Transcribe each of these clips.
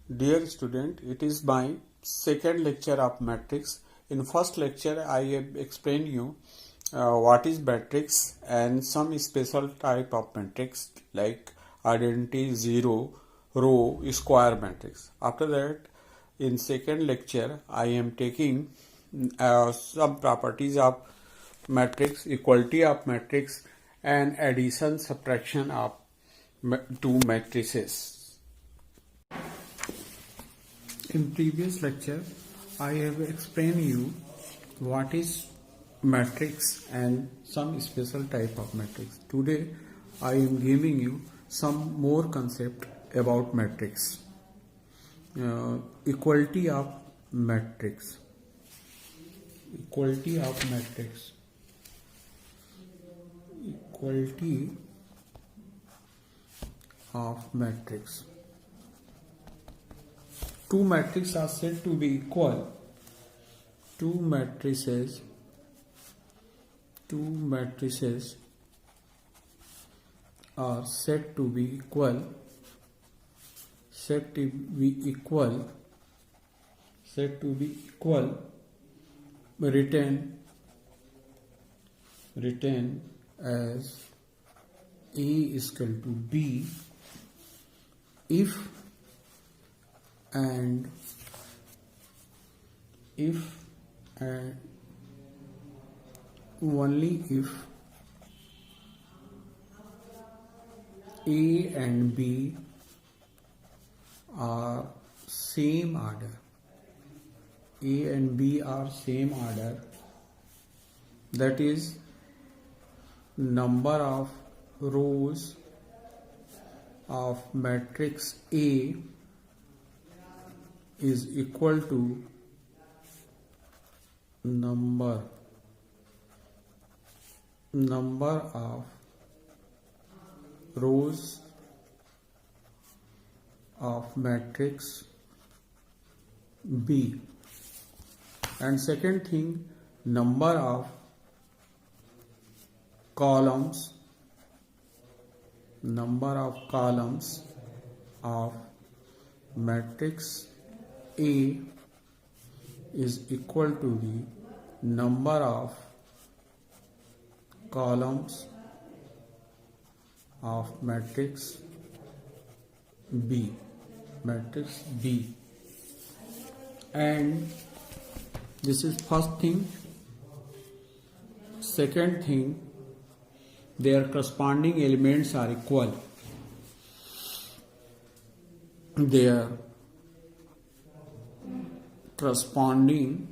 Dear student, it is my second lecture of matrix. In first lecture, I have explained you what is matrix and some special type of matrix like identity, zero, row, square matrix. After that, in second lecture, I am taking some properties of matrix, equality of matrix, and addition, subtraction of two matrices. In previous lecture, I have explained you what is matrix and some special type of matrix. Today, I am giving you some more concept about matrix. Equality of matrix. Equality of matrix. Equality of matrix. Two matrices are said to be equal. Two matrices are said to be equal. Said to be equal. Written as A is equal to B if and only if A and B are same order. A and B are same order. That is, number of rows of matrix A is equal to number of rows of matrix B. And second thing, number of columns of matrix A is equal to the number of columns of matrix B. And this is first thing. Second thing, their corresponding elements are equal. Their corresponding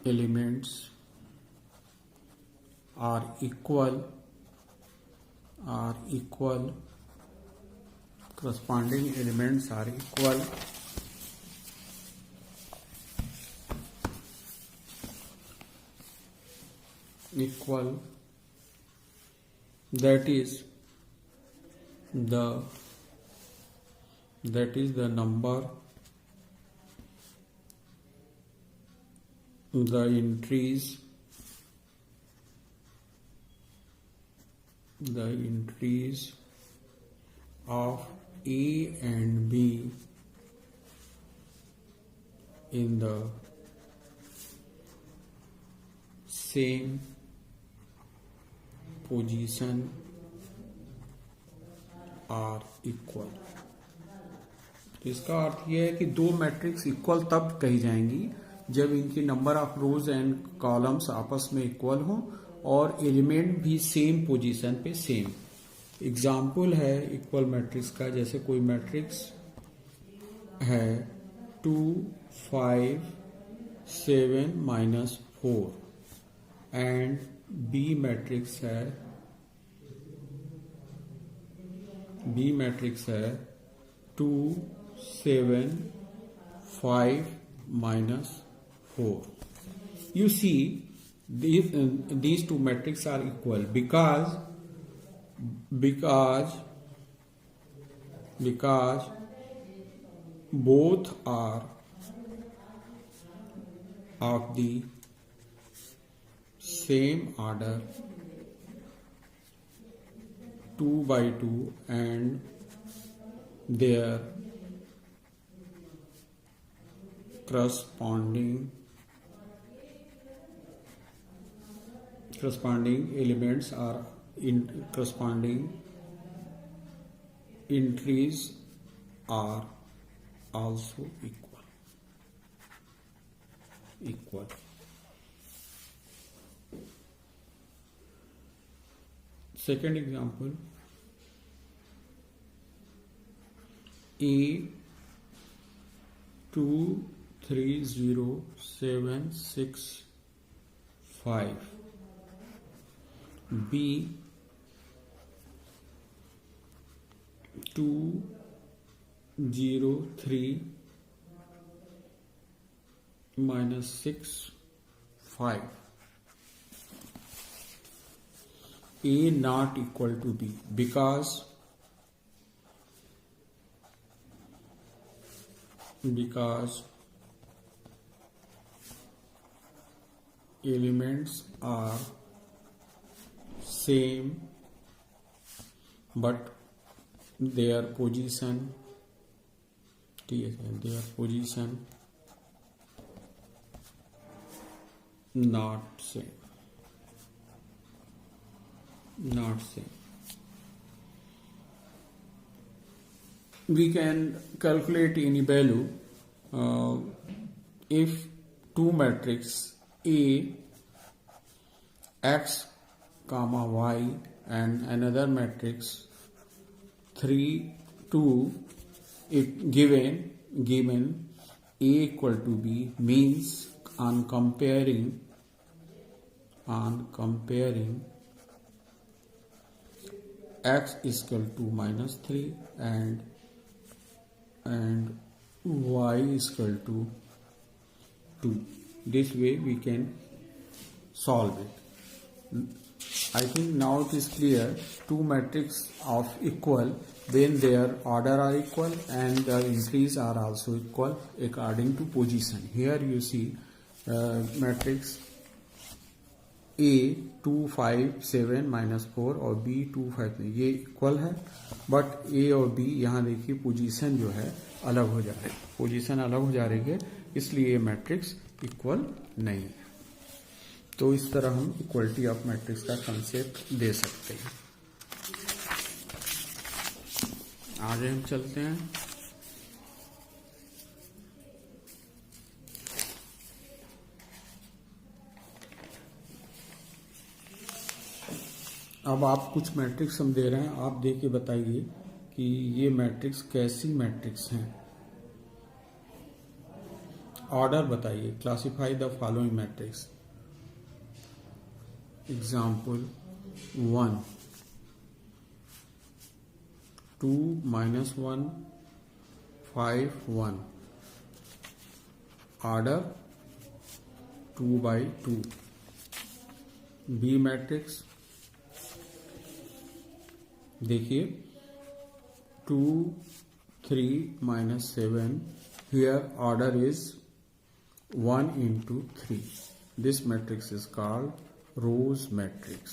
elements are equal. Corresponding elements are equal. That is the number, the entries of A and B in the same position are equal. तो इसका अर्थ यह है कि दो matrix equal तब कही जाएंगी जब इनकी number of rose and columns आपस में इक्वल हों और एलिमेंट भी सेम पोजीशन पे सेम। एग्जाम्पल है इक्वल मैट्रिक्स का, जैसे कोई मैट्रिक्स है 2 5 7 -4 एंड बी मैट्रिक्स है 2 7 5 -4. You see, these two matrices are equal because both are of the same order 2 by 2 and their corresponding elements are corresponding entries are also equal. Second example, A 2 3 0 7 6 5, B 2 0 3 minus 6 5. A not equal to B because elements are same but their position not same. We can calculate any value if two matrices A x comma y and another matrix 3 2, if given A equal to B, means on comparing x is equal to minus 3 and y is equal to 2. This way we can solve it. I think now it is clear. Two matrices of equal when their order are equal and the entries are also equal according to position. Here you see matrix A 2 5 7 minus 4 और B 2 5 ये equal है, but A और B यहाँ देखिए position जो है अलग हो जा रही है, पोजीशन अलग हो जा रही है, इसलिए ये मैट्रिक्स इक्वल नहीं है. तो इस तरह हम इक्वलिटी ऑफ मैट्रिक्स का कंसेप्ट दे सकते हैं. आगे हम चलते हैं. अब आप कुछ मैट्रिक्स हम दे रहे हैं, आप दे के बताइए कि ये मैट्रिक्स कैसी मैट्रिक्स हैं. ऑर्डर बताइए. Classify the following matrix. Example 1 2 minus 1 5 1. Order 2 by 2. B matrix देखिए 2 3 minus 7. Here order is 1 into 3. This matrix is called row matrix.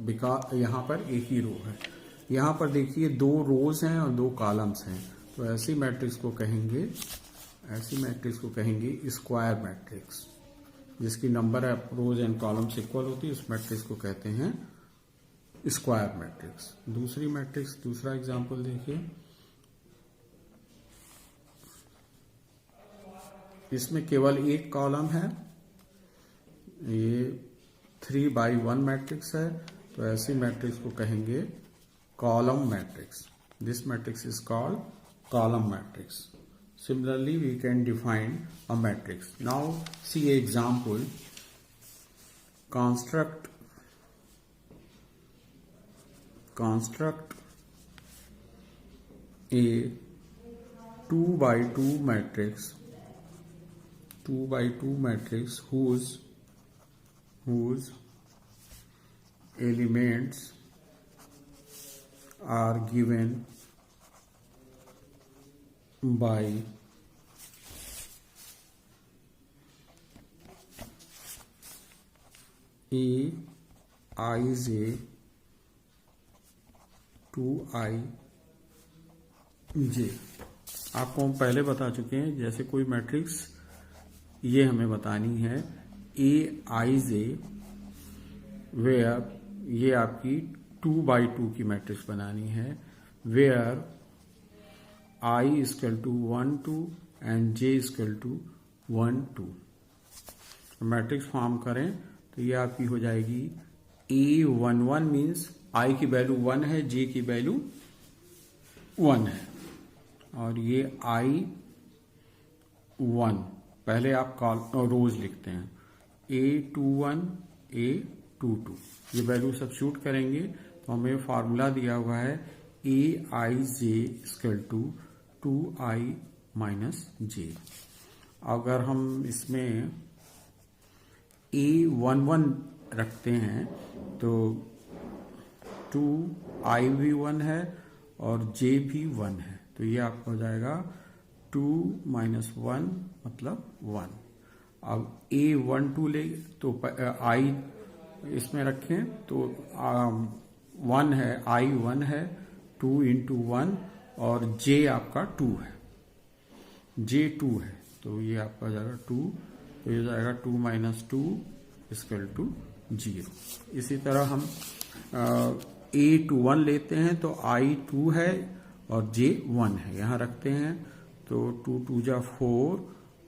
Because यहाँ पर एक ही रो है. यहाँ पर देखिए 2 रोज हैं और 2 कॉलम्स हैं, तो ऐसी मैट्रिक्स को कहेंगे स्क्वायर मैट्रिक्स, जिसकी number of rose and columns equal होती है. उस मैट्रिक्स को कहते हैं स्क्वायर मैट्रिक्स. दूसरी मैट्रिक्स, दूसरा एग्जांपल देखिए. इसमें केवल एक कॉलम है, ये 3 by 1 मैट्रिक्स है, तो ऐसी मैट्रिक्स को कहेंगे column matrix. This matrix is called column matrix. Similarly we can define a matrix. Now see example. construct a 2 by 2 matrix 2 by 2 matrix whose elements are given by A Ij to I j। आपको हम पहले बता चुके हैं, जैसे कोई matrix ये हमें बतानी है ए आई जे, वेयर ये आपकी 2 by 2 की मैट्रिक्स बनानी है, where i equal to 1 2 and j equal to 1 2। Matrix form करें तो ये आपकी हो जाएगी A11 मीन्स आई की वैल्यू 1 है, जे की वैल्यू 1 है, और ये I1 पहले आप रोज लिखते हैं A21 A22, ये वैल्यू सब्स्टिट्यूट करेंगे तो हमें फॉर्मूला दिया हुआ है Aij इक्वल टू 2I माइनस जे। अगर हम इसमें A11 रखते हैं तो 2I भी 1 है और J भी 1 है, तो ये आपका हो जाएगा 2 माइनस 1 मतलब 1। अब A12 ले तो I इसमें रखें तो 1 है, I 1 है, 2 इंटू 1 और J आपका 2 है, J 2 है, तो ये आपका हो जाएगा 2, तो ये हो जाएगा 2 माइनस 2 इक्वल टू 0। इसी तरह हम A21 लेते हैं तो I 2 है और J 1 है, यहाँ रखते हैं तो 2 2 जा 4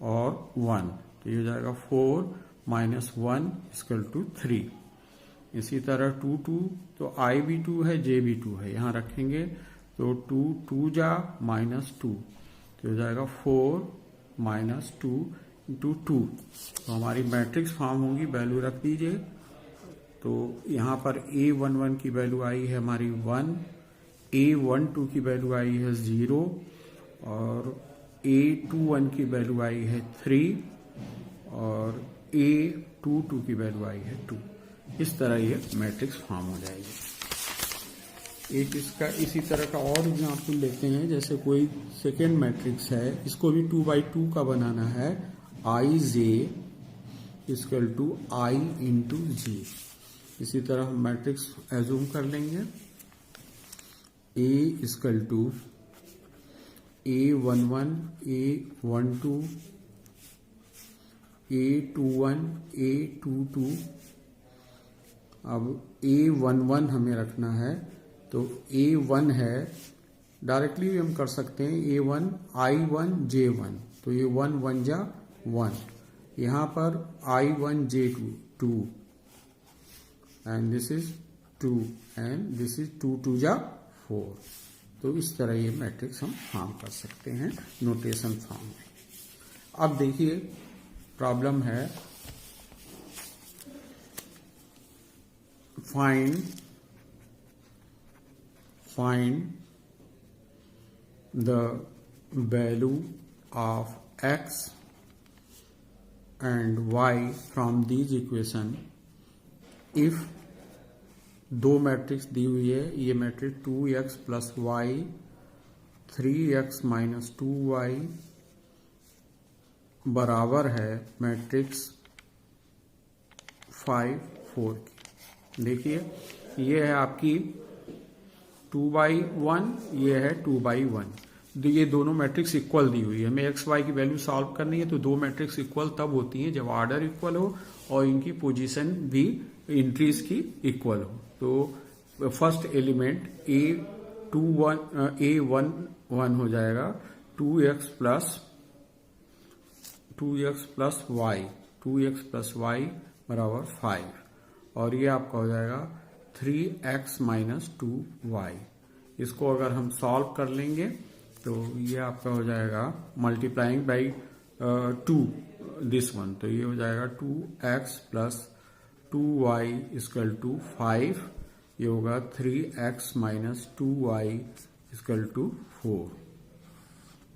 और 1, तो ये हो जाएगा 4 माइनस 1 इक्वल टू 3। इसी तरह 2 2 तो I भी 2 है, J भी 2 है, यहाँ रखेंगे तो 2 2 जा माइनस 2, तो हो जाएगा 4 माइनस 2 इंटू 2, तो हमारी मैट्रिक्स फॉर्म होगी। वैल्यू रख दीजिए, तो यहाँ पर A11 की वैल्यू आई है हमारी 1, A12 की वैल्यू आई है 0 और A21 की वैल्यू आई है 3 और A22 की वैल्यू आई है 2। इस तरह ये मैट्रिक्स फॉर्म हो जाएगी। एक इसका इसी तरह का और एग्जाम्पल लेते हैं, जैसे कोई सेकेंड मैट्रिक्स है, इसको भी 2 by 2 का बनाना है, आई जे इक्वल टू आई इंटू जे। इसी तरह हम मैट्रिक्स एज्यूम कर लेंगे, ए equal to A11 A12 A21 A22। अब A11 हमें रखना है तो A1 है, डायरेक्टली भी हम कर सकते हैं A1 I1 J1, तो ये 1 1 जा 1, यहाँ पर I1 J2 2 and this is 2 and this is 2 2 जा 4। तो इस तरह ये मैट्रिक्स हम फॉर्म कर सकते हैं नोटेशन फॉर्म में। अब देखिए प्रॉब्लम है, find the value of x and y from these equation if दो मैट्रिक्स दी हुई है, ये matrix 2x plus Y 3x minus 2y बराबर है मैट्रिक्स 5 4 की। देखिए ये है आपकी 2 by 1, ये है 2 by 1, ये दोनों मैट्रिक्स इक्वल दी हुई है। हमें एक्स वाई की वैल्यू सॉल्व करनी है, तो दो मैट्रिक्स इक्वल तब होती हैं जब ऑर्डर इक्वल हो और इनकी पोजीशन भी एंट्रीज की इक्वल हो। तो फर्स्ट एलिमेंट A11 हो जाएगा 2x प्लस वाई बराबर 5, और ये आपका हो जाएगा 3x माइनस 2y। इसको अगर हम सॉल्व कर लेंगे तो ये आपका हो जाएगा मल्टीप्लाइंग बाई 2 दिस वन, तो ये हो जाएगा 2x plus 2y equal to 5, ये होगा 3x minus 2y equal to 4।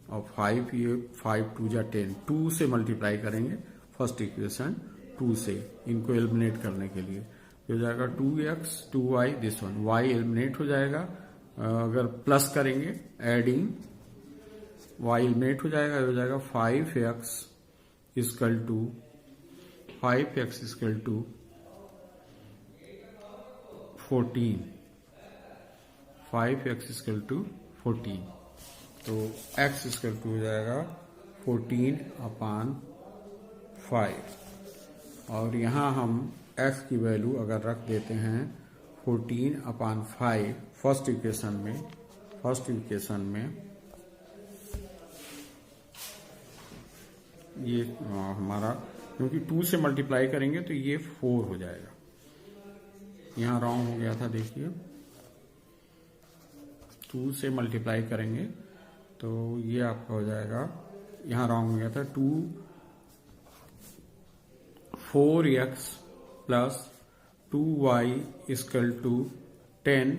और 5 ये 5 2 जा 10, 2 से मल्टीप्लाई करेंगे फर्स्ट इक्वेशन 2 से, इनको एलिमिनेट करने के लिए हो जाएगा 2x 2y, this one y eliminate हो जाएगा। अगर प्लस करेंगे एडिंग y एलिमिनेट हो जाएगा, हो जाएगा 5x equal to 5x equal to 14, 5x equal to 14, तो x इक्वल टू हो जाएगा 14/5 और यहाँ हम x की वैल्यू अगर रख देते हैं 14/5 फर्स्ट इक्वेशन में ये हमारा, क्योंकि 2 से मल्टीप्लाई करेंगे तो ये 4 हो जाएगा, यहाँ रॉन्ग हो गया था, देखिए 2 से मल्टीप्लाई करेंगे तो ये आपका हो जाएगा, यहाँ रॉन्ग हो गया था, 4x plus 2y equal to 10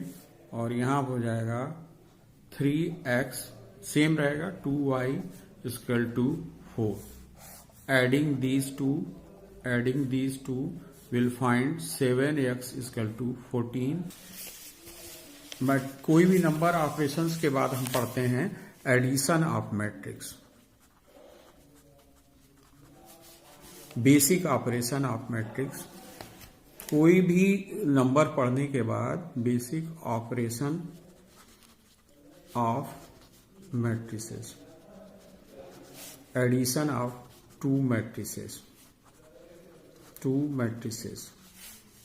और यहाँ हो जाएगा 3x सेम रहेगा 2y equal to 4। Adding these two will find 7x equal to 14। But कोई भी नंबर ऑपरेशंस के बाद हम पढ़ते हैं addition of matrix, basic operation of matrix. कोई भी नंबर पढ़ने के बाद basic operation of matrices, addition of two matrices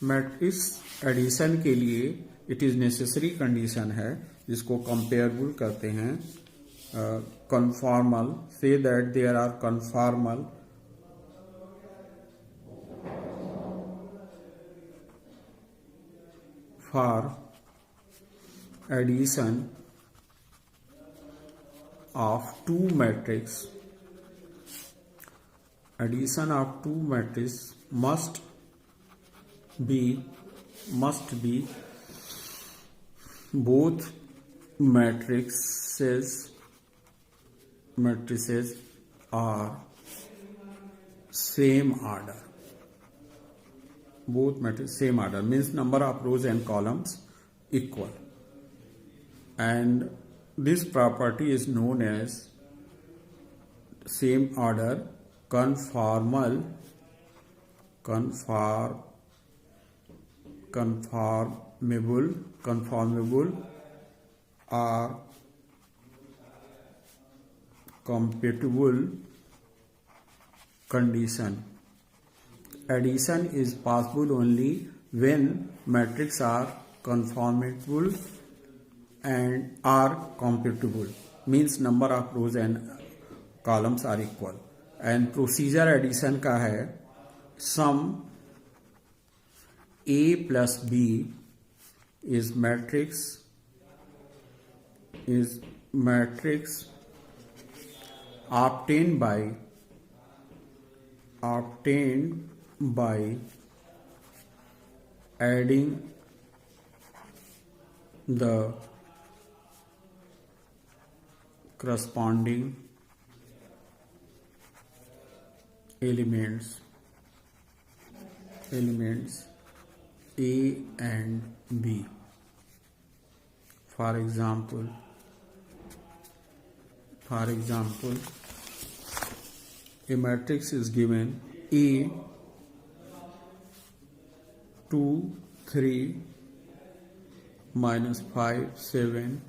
matrix addition के लिए इट इज नेसेसरी कंडीशन है, जिसको कंपेरेबल करते हैं conformal, say that there are conformal for addition of two matrix. Addition of two matrices must be both matrices are same order. Both matrices same order means number of rows and columns equal, and this property is known as same order conformable or computable condition. Addition is possible only when matrices are conformable and are computable, means number of rows and columns are equal. And procedure addition का है sum a plus b is matrix obtained by adding the corresponding elements A and B. For example, a matrix is given A 2 3 minus 5 7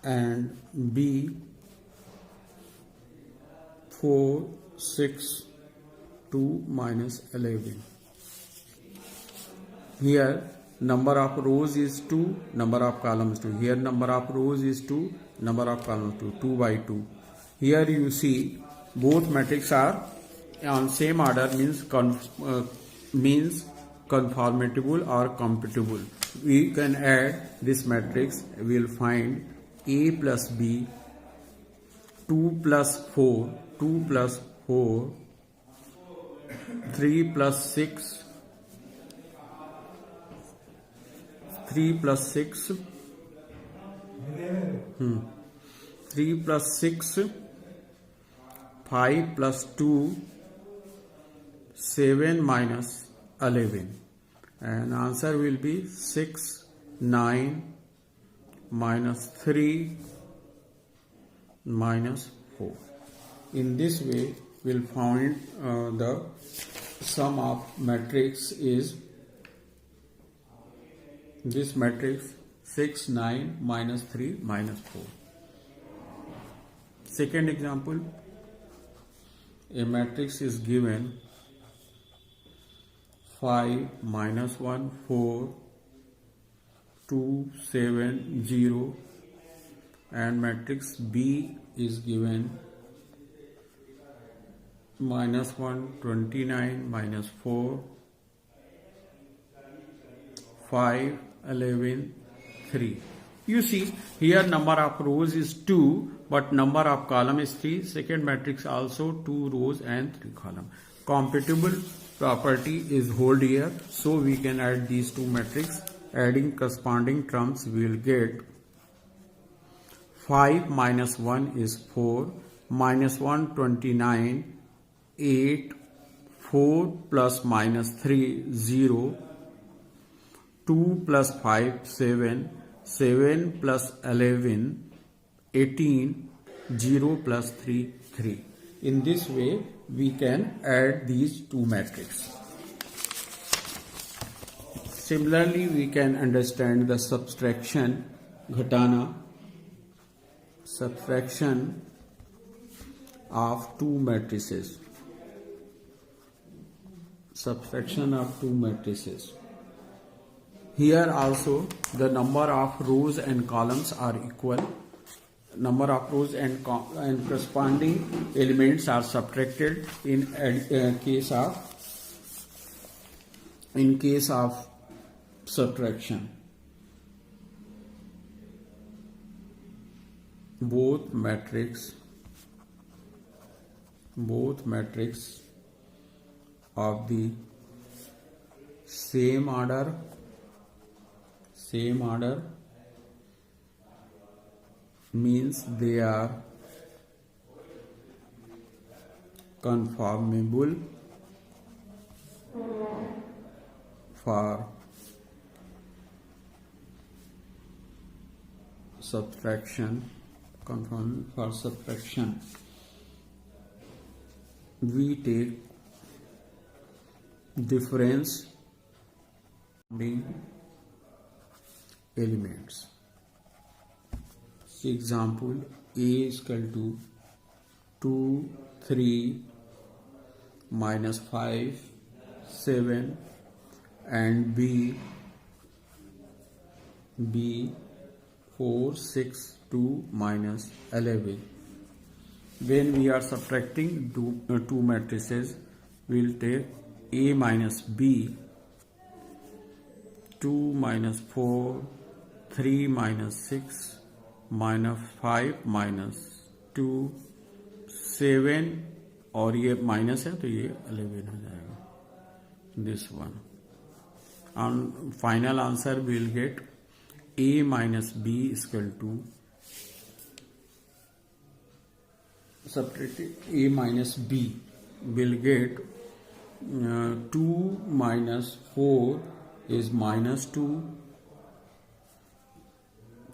and B 4 6 2 minus 11. Here number of rows is 2, number of columns 2. Here number of rows is 2, number of columns 2, 2 by 2. Here you see both matrices are on same order, means conformable or computable. We can add this matrix, we will find A plus B 2 plus 4 2 plus 4 3 plus 6 3 plus 6 3 plus 6, 5 plus 2, 7 minus 11, and answer will be 6, 9 minus 3 minus 4. In this way we'll find the sum of matrix is this matrix 6, 9 minus 3 minus 4. Second example, a matrix is given 5 minus 1 4 2 7 0, and matrix B is given minus 1 29 minus 4 5 11 3. You see here number of rows is 2 but number of column is 3. Second matrix also 2 rows and 3 column. Compatible property is hold here, so we can add these two matrices. Adding corresponding terms we will get 5 minus 1 is 4, minus 1 29, 8, 4 plus minus 3 0, 2 plus 5 7, 7 plus 11 18, 0 plus 3 3. In this way we can add these two matrices. Similarly we can understand the subtraction ghatana, subtraction of two matrices. Subtraction of two matrices. Here also the number of rows and columns are equal. Number of rows and corresponding elements are subtracted in case of subtraction. Both matrix of the same order means they are conformable for subtraction. We take difference in elements. Example, A is equal to 2 3 minus 5 7, and B 4 6 2 minus 11. When we are subtracting two matrices, we will take A minus B, 2 minus 4, 3 minus 6, minus 5 minus 2, 7, और ये minus है तो ये 11 हो जाएगा, this one. And final answer we will get A minus B is equal to, subtracting A minus B will get 2 minus 4 is minus 2,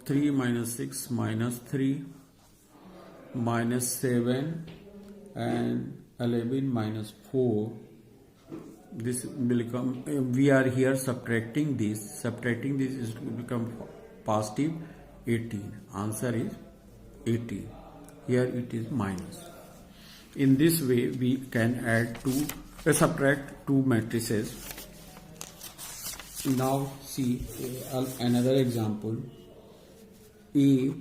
3 minus 6 minus 3, minus 7, and 11 minus 4. This will become, we are here subtracting this is to become positive 18. Answer is 18. Here it is minus. In this way we can subtract two matrices. Now see another example. A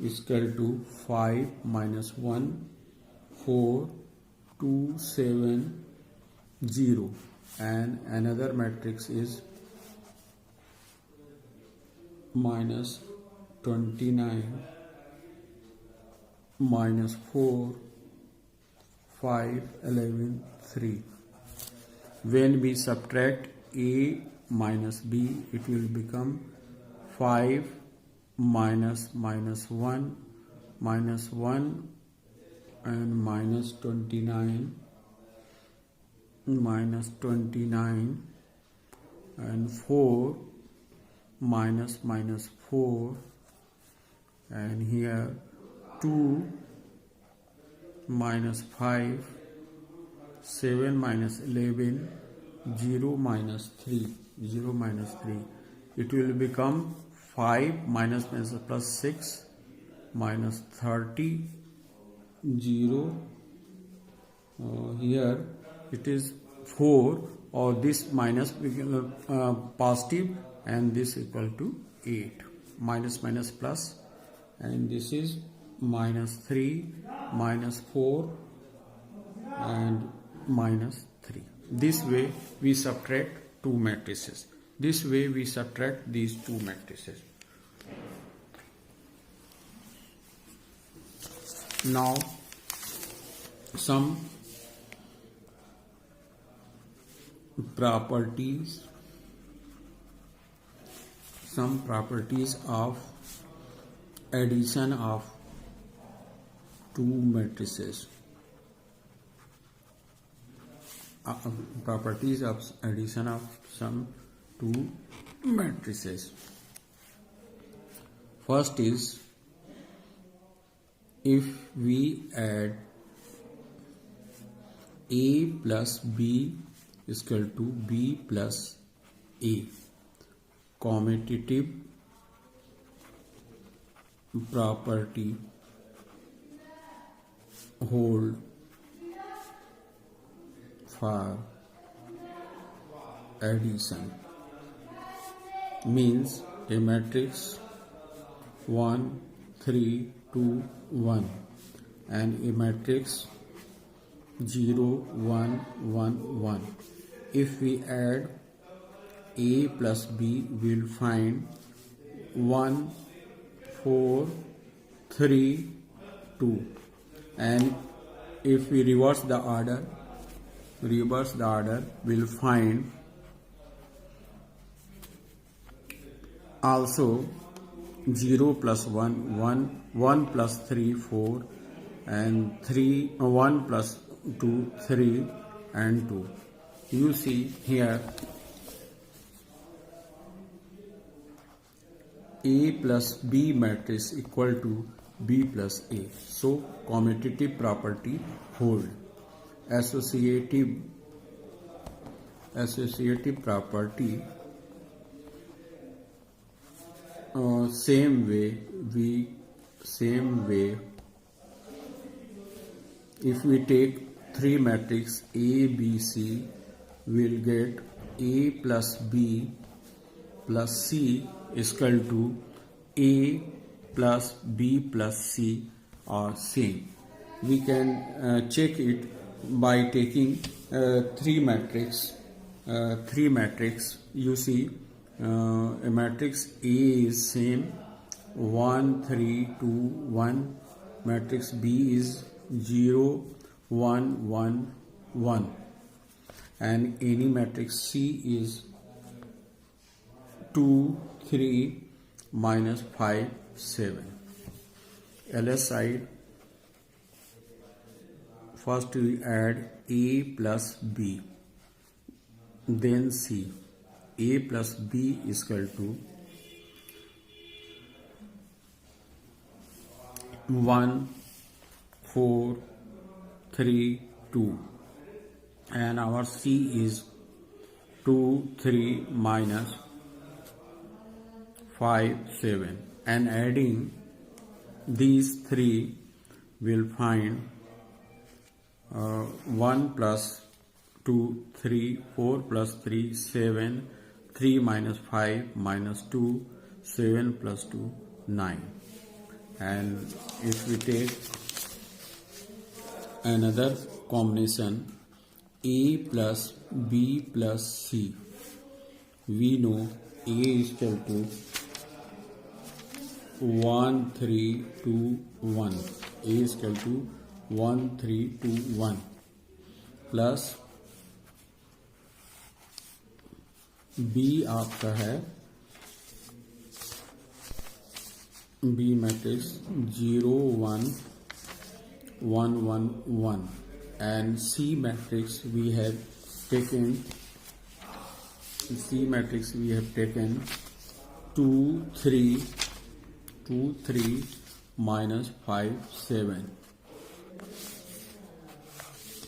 is equal to 5 minus 1 4 2 7 0, and another matrix is minus 29 minus 4 5 11 3. When we subtract A minus B, it will become 5 minus minus 1 minus 1 and minus 29 minus 29 and 4 minus minus 4 and here 2 minus 5 7 minus 11 0 minus 3 0 minus 3 it will become 5 minus minus plus 6 minus 30 0 here it is 4 or this minus positive and this equal to 8 minus minus plus and this is minus 3 minus 4 and minus 3. This way we subtract two matrices. This way we subtract these two matrices. Now some properties of addition of two matrices. Properties of addition of some two matrices. First is if we add A plus B is equal to B plus A, commutative property hold for addition means a matrix 1 3 2 1 and a matrix 0 1 1 1. If we add A plus B, we'll find 1 4 3 2 and if we reverse the order we'll find also 0 plus 1 1 1 plus 3 4 and 3 1 plus 2 3 and 2. You see here A plus B matrix equal to B plus A. So commutative property hold. Associative property same way if we take three matrix A B C we'll get A plus B plus C is equal to A plus B plus C are same. We can check it by taking three matrix. You see a matrix A is same 1 3 2 1. Matrix B is 0 1 1 1 and any matrix C is 2 3 minus 5 7. LS side first we add A plus B then C. A plus B is equal to 1 4 3 2 and our C is 2 3 minus 5 7 and adding these three will find 1 plus 2 3 4 plus 3 7 3 minus 5 minus 2 7 plus 2 9 and if we take another combination A plus B plus C we know A is equal to 1 3 2 1. A is equal to 1 3 2 1 plus B आपका है B matrix 0 1 1 1 1, and C matrix we have taken 2 3 2 3 minus 5 7.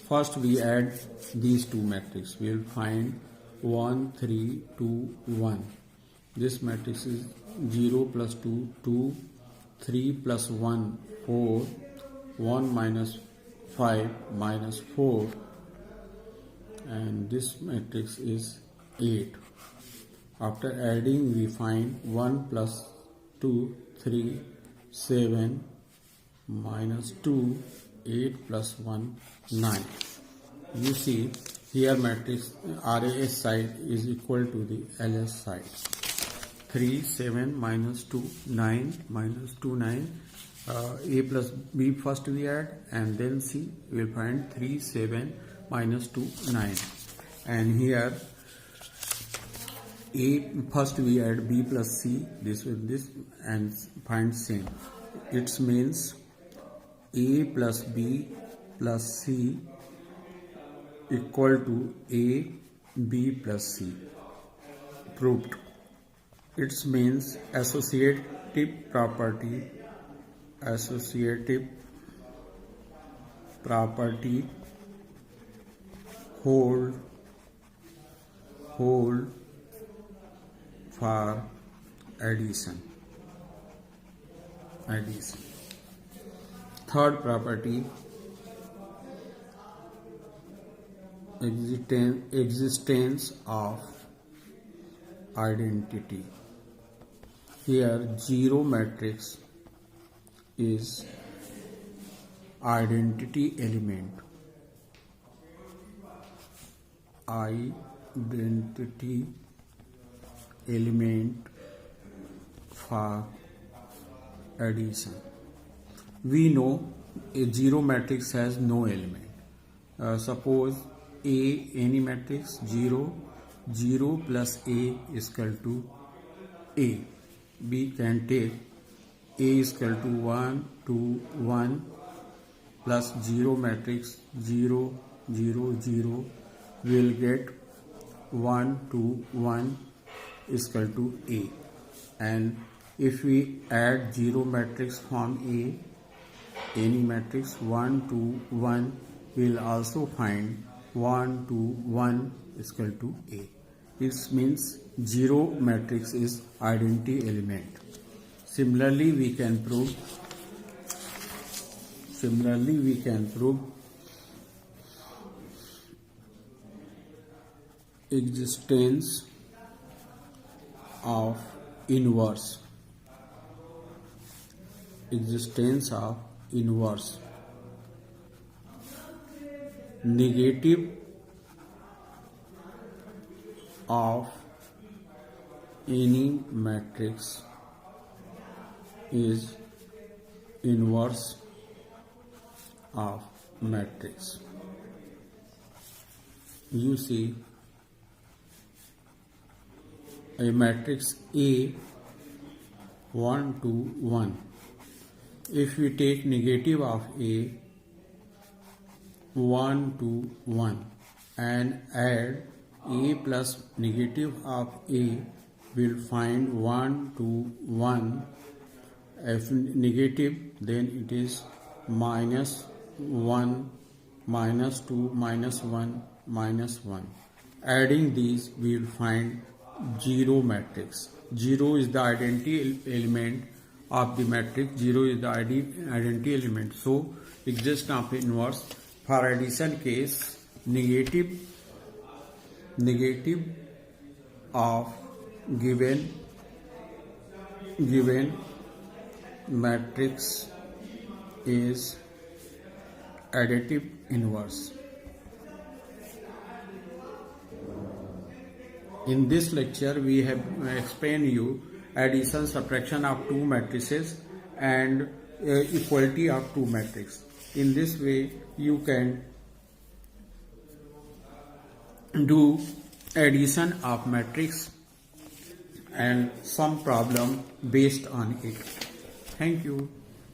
First we add these two matrices. We will find 1 3 2 1. This matrix is 0 plus 2 2, 3 plus 1 4, 1 minus 5 minus 4, and this matrix is 8. After adding we find 1 plus 2 3 7 minus 2 8 plus 1 9. You see here matrix RAS side is equal to the LS side. 3 7 minus 2 9 minus 2 9. A plus B first we add, and then C we will find 3 7 minus 2 9. And here A first we add B plus C, this with this, and find same. It means A plus B plus C equal to A B plus C. Proved. It means associative property hold for addition. Third property, existence of identity. Here 0 matrix is identity element. Identity element for addition. We know a 0 matrix has no element. Suppose A, any matrix 0 plus A is equal to A. We can take A is equal to 1 2 1 plus 0 matrix 0 0 0. We will get 1 2 1 is equal to A. And if we add 0 matrix from A, any matrix 1 2 1, we will also find 1 2 1 is equal to A. This means 0 matrix is identity element. Similarly, we can prove existence of inverse. Negative of any matrix is inverse of matrix. You see a matrix A 1 2 1. If we take negative of A 1 2 1 and add A plus negative of A, will find 1 2 1. If negative, then it is minus 1 minus 2 minus 1 minus 1. Adding these, we will find 0 matrix. 0 is the identity element of the matrix. 0 is the identity element. So existence of inverse. For addition case, negative of given matrix is additive inverse. In this lecture, we have explained you addition, subtraction of two matrices and equality of two matrices. In this way, you can do addition of matrix and some problem based on it. Thank you.